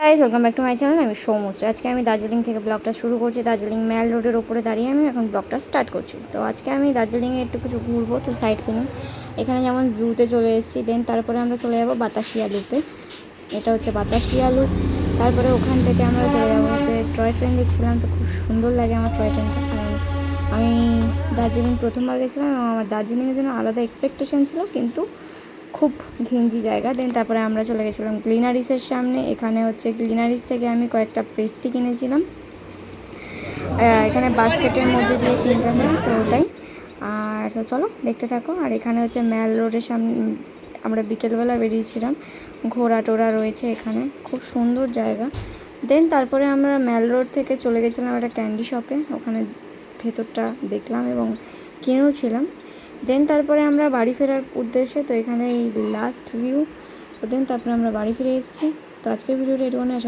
Guys welcome back to my channel. আমি সৌমশ্রী। আজকে আমি দার্জিলিং থেকে ব্লগটা শুরু করছি। দার্জিলিং ম্যাল রোডের ওপরে দাঁড়িয়ে আমি এখন ব্লগটা স্টার্ট করছি। তো আজকে আমি দার্জিলিংয়ে একটু কিছু ঘুরবো, তো সাইট সিনিং। এখানে যেমন জুতে চলে এসেছি, দেন তারপরে আমরা চলে যাবো বাতাসিয়া লুপে। এটা হচ্ছে বাতাসিয়া লুপ। তারপরে ওখান থেকে আমরা চলে যাবো হচ্ছে টয় ট্রেন। দেখছিলাম তো খুব সুন্দর লাগে আমার টয় ট্রেনটা, কারণ আমি দার্জিলিং প্রথমবার গেছিলাম এবং আমার দার্জিলিংয়ের জন্য আলাদা এক্সপেকটেশন ছিল, কিন্তু খুব ঘিঞ্জি জায়গা। দেন তারপরে আমরা চলে গেছিলাম গ্লিনারিসের সামনে। এখানে হচ্ছে গ্লিনারিস থেকে আমি কয়েকটা পেস্ট্রি কিনেছিলাম, এখানে বাস্কেটের মধ্যে দিয়ে কিনতে হয়, তো ওটাই। আর তো চলো দেখতে থাকো। আর এখানে হচ্ছে ম্যাল রোডের সামনে আমরা বিকেলবেলা বেরিয়েছিলাম, ঘোড়া টোরা রয়েছে এখানে, খুব সুন্দর জায়গা। দেন তারপরে আমরা ম্যাল রোড থেকে চলে গেছিলাম একটা ক্যান্ডি শপে, ওখানে ভেতরটা দেখলাম এবং কিনেও ছিলাম। দেন তারপরে আমরা বাড়ি ফেরার উদ্দেশ্যে, তো এখানে এই লাস্ট ভিউ। তো দেন তারপরে আমরা বাড়ি ফিরে এসেছি। তো আজকের ভিডিওটা এটুকুনি। আশা